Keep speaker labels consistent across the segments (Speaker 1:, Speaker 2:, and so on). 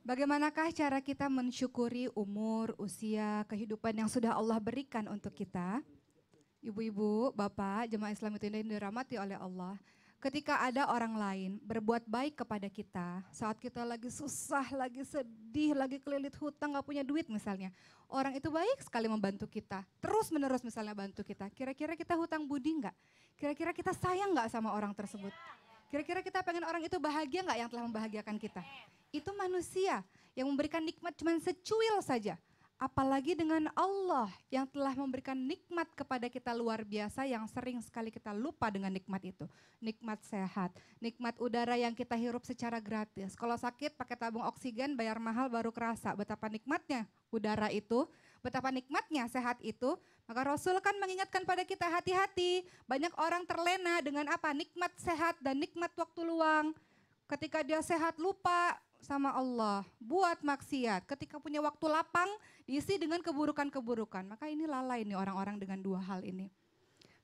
Speaker 1: Bagaimanakah cara kita mensyukuri umur, usia, kehidupan yang sudah Allah berikan untuk kita? Ibu-ibu, bapak, jemaah Islam itu yang dirahmati oleh Allah. Ketika ada orang lain berbuat baik kepada kita, saat kita lagi susah, lagi sedih, lagi kelilit hutang, gak punya duit misalnya. Orang itu baik sekali membantu kita, terus menerus misalnya bantu kita. Kira-kira kita hutang budi nggak? Kira-kira kita sayang nggak sama orang tersebut? Kira-kira kita pengen orang itu bahagia nggak yang telah membahagiakan kita? Itu manusia yang memberikan nikmat cuma secuil saja. Apalagi dengan Allah yang telah memberikan nikmat kepada kita luar biasa yang sering sekali kita lupa dengan nikmat itu. Nikmat sehat, nikmat udara yang kita hirup secara gratis. Kalau sakit pakai tabung oksigen bayar mahal baru kerasa betapa nikmatnya udara itu, betapa nikmatnya sehat itu. Maka Rasul kan mengingatkan pada kita hati-hati. Banyak orang terlena dengan apa? Nikmat sehat dan nikmat waktu luang. Ketika dia sehat lupa sama Allah, buat maksiat. Ketika punya waktu lapang, diisi dengan keburukan-keburukan. Maka ini lalai nih orang-orang dengan dua hal ini.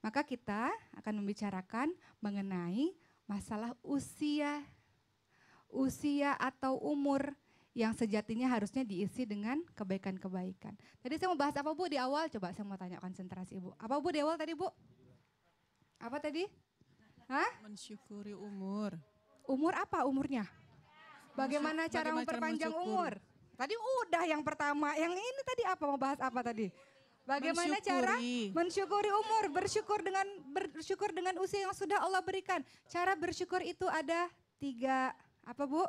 Speaker 1: Maka kita akan membicarakan mengenai masalah usia. Usia atau umur yang sejatinya harusnya diisi dengan kebaikan-kebaikan. Tadi saya mau bahas apa Bu di awal? Coba saya mau tanya konsentrasi Ibu. Apa Bu di awal tadi Bu? Apa tadi? Hah?
Speaker 2: Mensyukuri umur.
Speaker 1: Umur apa umurnya? Bagaimana cara memperpanjang umur? Tadi udah yang pertama, yang ini tadi apa? Mau bahas apa tadi? Bagaimana cara mensyukuri umur, bersyukur dengan usia yang sudah Allah berikan. Cara bersyukur itu ada 3, apa Bu?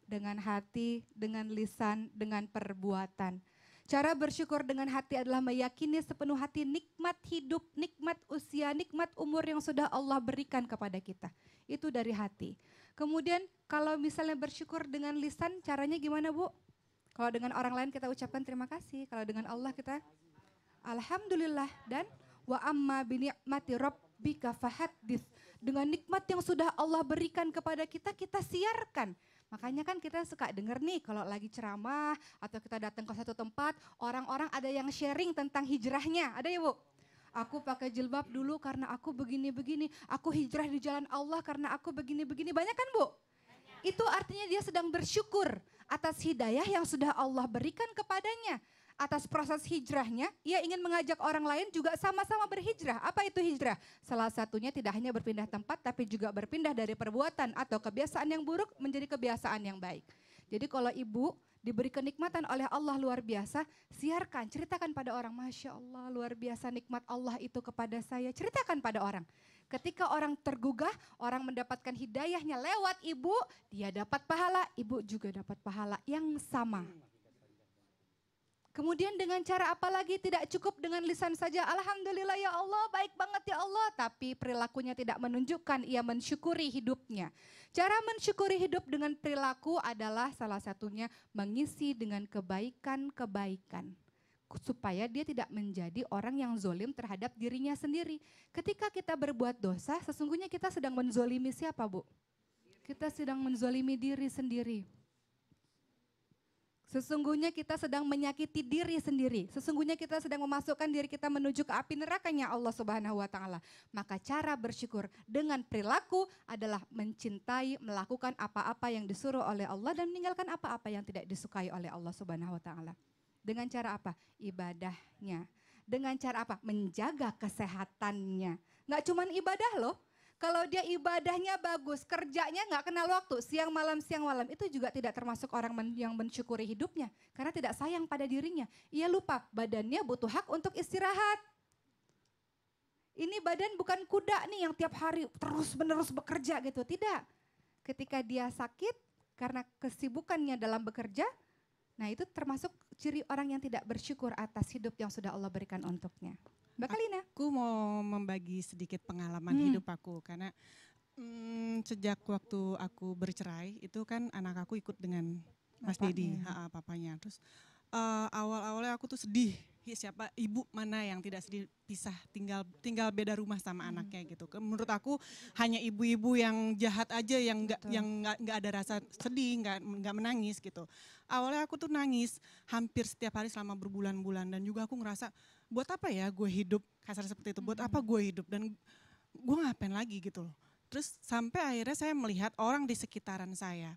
Speaker 1: Dengan hati, dengan lisan, dengan perbuatan. Cara bersyukur dengan hati adalah meyakini sepenuh hati nikmat hidup, nikmat usia, nikmat umur yang sudah Allah berikan kepada kita. Itu dari hati. Kemudian kalau misalnya bersyukur dengan lisan, caranya gimana Bu? Kalau dengan orang lain kita ucapkan terima kasih. Kalau dengan Allah kita alhamdulillah dan wa amma bi ni'mati rabbika fahaddits. Dengan nikmat yang sudah Allah berikan kepada kita, kita siarkan. Makanya kan kita suka dengar nih kalau lagi ceramah atau kita datang ke satu tempat, orang-orang ada yang sharing tentang hijrahnya. Ada ya Bu? Aku pakai jilbab dulu karena aku begini-begini. Aku hijrah di jalan Allah karena aku begini-begini. Banyak kan Bu? Itu artinya dia sedang bersyukur atas hidayah yang sudah Allah berikan kepadanya. Atas proses hijrahnya, ia ingin mengajak orang lain juga sama-sama berhijrah. Apa itu hijrah? Salah satunya tidak hanya berpindah tempat, tapi juga berpindah dari perbuatan atau kebiasaan yang buruk menjadi kebiasaan yang baik. Jadi kalau ibu diberi kenikmatan oleh Allah luar biasa, siarkan, ceritakan pada orang. Masya Allah luar biasa nikmat Allah itu kepada saya. Ceritakan pada orang. Ketika orang tergugah, orang mendapatkan hidayahnya lewat ibu, dia dapat pahala, ibu juga dapat pahala yang sama. Kemudian dengan cara apa lagi? Tidak cukup dengan lisan saja. Alhamdulillah ya Allah, baik banget ya Allah. Tapi perilakunya tidak menunjukkan ia mensyukuri hidupnya. Cara mensyukuri hidup dengan perilaku adalah salah satunya mengisi dengan kebaikan-kebaikan. Supaya dia tidak menjadi orang yang zolim terhadap dirinya sendiri. Ketika kita berbuat dosa, sesungguhnya kita sedang menzolimi siapa Bu? Kita sedang menzolimi diri sendiri. Sesungguhnya kita sedang menyakiti diri sendiri. Sesungguhnya kita sedang memasukkan diri kita menuju ke api nerakanya Allah Subhanahu wa taala. Maka cara bersyukur dengan perilaku adalah mencintai, melakukan apa-apa yang disuruh oleh Allah dan meninggalkan apa-apa yang tidak disukai oleh Allah Subhanahu wa taala. Dengan cara apa? Ibadahnya. Dengan cara apa? Menjaga kesehatannya. Nggak cuma ibadah loh. Kalau dia ibadahnya bagus, kerjanya nggak kenal waktu, siang malam, itu juga tidak termasuk orang yang mensyukuri hidupnya. Karena tidak sayang pada dirinya. Ia lupa badannya butuh hak untuk istirahat. Ini badan bukan kuda nih yang tiap hari terus menerus bekerja gitu. Tidak. Ketika dia sakit karena kesibukannya dalam bekerja, nah itu termasuk ciri orang yang tidak bersyukur atas hidup yang sudah Allah berikan untuknya. Mbak Kalina.
Speaker 2: Aku mau membagi sedikit pengalaman hidup aku karena sejak waktu aku bercerai itu kan anak aku ikut dengan Mas Dedi, papanya. Terus awal-awalnya aku tuh sedih, siapa ibu mana yang tidak sedih pisah tinggal beda rumah sama anaknya gitu. Menurut aku hanya ibu-ibu yang jahat aja yang nggak ada rasa sedih, nggak menangis gitu. Awalnya aku tuh nangis hampir setiap hari selama berbulan-bulan dan juga aku ngerasa buat apa ya gue hidup, kasar seperti itu, buat apa gue hidup dan gue ngapain lagi gitu loh. Terus sampai akhirnya saya melihat orang di sekitaran saya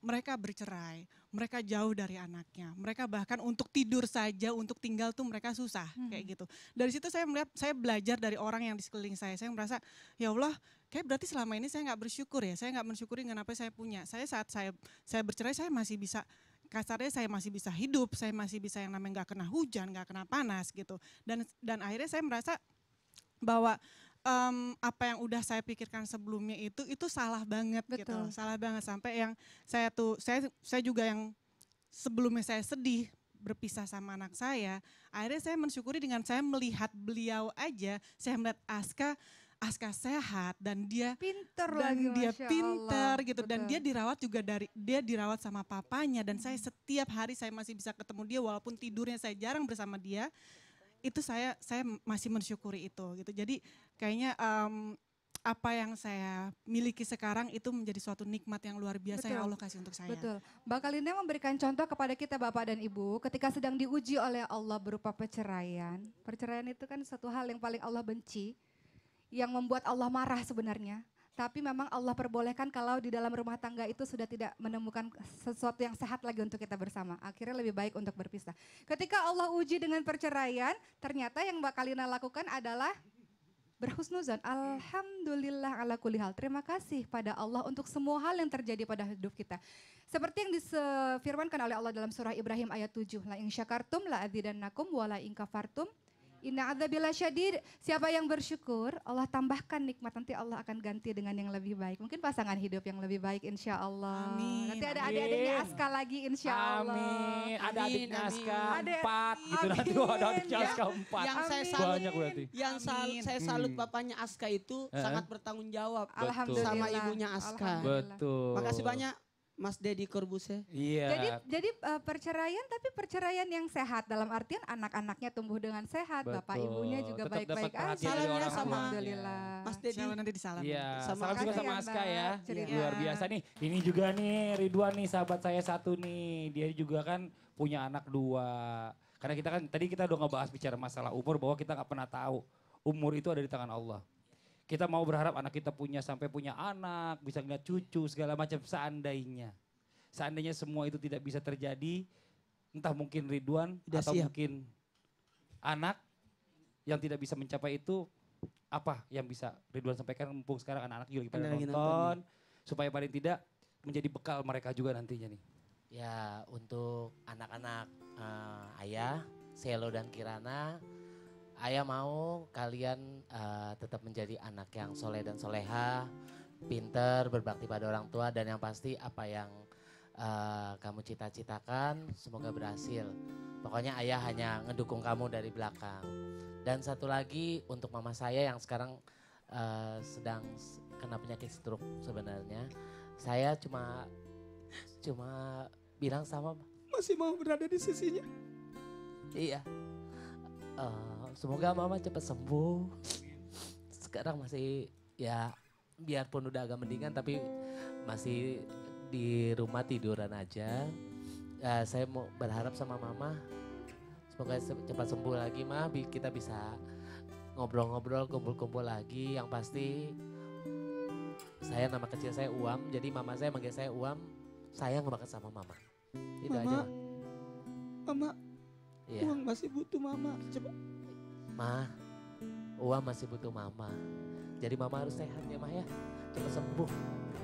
Speaker 2: mereka bercerai, mereka jauh dari anaknya, mereka bahkan untuk tidur saja, untuk tinggal tuh mereka susah kayak gitu. Dari situ saya melihat, saya belajar dari orang yang di sekeliling saya merasa ya Allah, kayak berarti selama ini saya nggak bersyukur ya, saya nggak mensyukuri dengan apa yang saya punya. Saat saya bercerai saya masih bisa, kasarnya saya masih bisa hidup, saya masih bisa yang namanya nggak kena hujan, nggak kena panas gitu. Dan akhirnya saya merasa bahwa apa yang udah saya pikirkan sebelumnya itu salah banget gitu, salah banget sampai yang saya juga yang sebelumnya saya sedih berpisah sama anak saya, akhirnya saya mensyukuri dengan saya melihat beliau aja, saya melihat Aska sehat dan dia
Speaker 1: pinter
Speaker 2: gitu. Betul. Dan dia dirawat juga dia dirawat sama papanya dan saya setiap hari saya masih bisa ketemu dia walaupun tidurnya saya jarang bersama dia. Itu saya masih mensyukuri itu gitu. Jadi kayaknya apa yang saya miliki sekarang itu menjadi suatu nikmat yang luar biasa yang Allah kasih untuk saya.
Speaker 1: Betul. Mbak Kalinda memberikan contoh kepada kita Bapak dan Ibu ketika sedang diuji oleh Allah berupa perceraian. Perceraian itu kan satu hal yang paling Allah benci, yang membuat Allah marah sebenarnya. Tapi memang Allah perbolehkan kalau di dalam rumah tangga itu sudah tidak menemukan sesuatu yang sehat lagi untuk kita bersama. Akhirnya lebih baik untuk berpisah. Ketika Allah uji dengan perceraian, ternyata yang Mbak Kalina lakukan adalah berhusnuzon. Alhamdulillah ala kulli hal. Terima kasih pada Allah untuk semua hal yang terjadi pada hidup kita. Seperti yang disefirmankan oleh Allah dalam surah Ibrahim ayat 7. La in syakartum la azidannakum wa la in kafartum inna adzabila syadid. Siapa yang bersyukur, Allah tambahkan nikmat, nanti Allah akan ganti dengan yang lebih baik. Mungkin pasangan hidup yang lebih baik insya Allah.
Speaker 2: Amin.
Speaker 1: Nanti ada adik-adiknya Aska lagi insya Allah.
Speaker 3: Amin. Ada adiknya Aska
Speaker 1: Ada.
Speaker 3: 4 gitu nanti. Ada adiknya Aska 4.
Speaker 4: Yang saya salut,
Speaker 3: banyak berarti.
Speaker 4: saya salut bapaknya Aska itu sangat bertanggung jawab sama ibunya Aska.
Speaker 3: Betul.
Speaker 4: Makasih banyak Mas Deddy Corbuzier.
Speaker 3: Iya.
Speaker 1: Jadi perceraian tapi perceraian yang sehat dalam artian anak-anaknya tumbuh dengan sehat,
Speaker 3: Betul.
Speaker 1: bapak ibunya juga
Speaker 3: Tetap
Speaker 1: baik-baik
Speaker 3: dapat perhatian
Speaker 1: aja.
Speaker 3: dari
Speaker 4: Salamnya
Speaker 3: orang
Speaker 4: sama
Speaker 1: Alhamdulillah.
Speaker 4: Mas Deddy.
Speaker 2: Insya Allah nanti disalam.
Speaker 3: Iya,
Speaker 4: Sama
Speaker 3: salam juga
Speaker 1: kasih
Speaker 3: sama
Speaker 1: ya,
Speaker 3: Aska
Speaker 1: Mbak.
Speaker 3: ya.
Speaker 1: Cerita.
Speaker 3: Luar biasa nih. Ini juga nih Ridwan nih sahabat saya satu nih. Dia juga kan punya anak 2. Karena kita kan tadi kita udah ngebahas bicara masalah umur bahwa kita nggak pernah tahu umur itu ada di tangan Allah. Kita mau berharap anak kita sampai punya anak, bisa ngeliat cucu segala macam seandainya semua itu tidak bisa terjadi, entah mungkin Ridwan atau mungkin anak yang tidak bisa mencapai itu, apa yang bisa Ridwan sampaikan mumpung sekarang anak-anak juga lagi pada nonton, supaya paling tidak menjadi bekal mereka juga nantinya nih.
Speaker 5: Ya untuk anak-anak Ayah, Selo dan Kirana, Ayah mau kalian tetap menjadi anak yang soleh dan soleha, pinter, berbakti pada orang tua, dan yang pasti apa yang kamu cita-citakan semoga berhasil. Pokoknya Ayah hanya ngedukung kamu dari belakang. Dan satu lagi untuk mama saya yang sekarang sedang kena penyakit stroke sebenarnya. Saya cuma bilang sama
Speaker 4: Masih mau berada di sisinya.
Speaker 5: iya. Semoga mama cepat sembuh. Sekarang masih ya biarpun udah agak mendingan tapi masih di rumah tiduran aja. Saya mau berharap sama mama semoga cepat sembuh lagi mah, kita bisa ngobrol-ngobrol, kumpul-kumpul lagi. Yang pasti nama kecil saya Uam, jadi mama saya manggil saya Uam, sayang banget sama mama. Itu
Speaker 4: Mama,
Speaker 5: aja.
Speaker 4: Mama,
Speaker 5: Iya.
Speaker 4: Uang masih butuh mama. Coba.
Speaker 5: Ma, Uam masih butuh mama. Jadi mama harus sehat ya mah ya, cepat sembuh.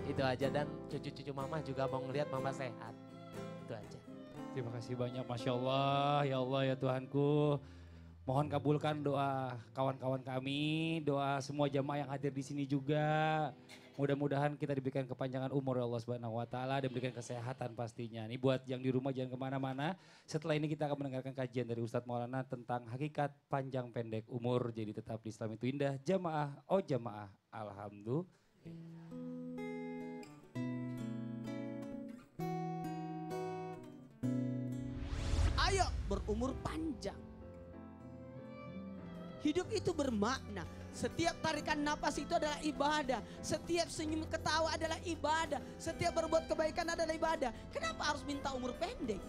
Speaker 5: Itu aja, dan cucu-cucu mama juga mau ngelihat mama sehat. Itu aja.
Speaker 3: Terima kasih banyak, Masya Allah, ya Allah ya Tuhanku. Mohon kabulkan doa kawan-kawan kami, doa semua jamaah yang hadir di sini juga. Mudah-mudahan kita diberikan kepanjangan umur ya Allah Subhanahu wa taala dan diberikan kesehatan pastinya. Ini buat yang di rumah jangan kemana-mana. Setelah ini kita akan mendengarkan kajian dari Ustadz Maulana tentang hakikat panjang pendek umur. Jadi tetap di Islam itu indah. Jamaah, oh jamaah, alhamdulillah.
Speaker 4: Ayo berumur panjang. Hidup itu bermakna. Setiap tarikan napas itu adalah ibadah. Setiap senyum ketawa adalah ibadah. Setiap berbuat kebaikan adalah ibadah. Kenapa harus minta umur pendek?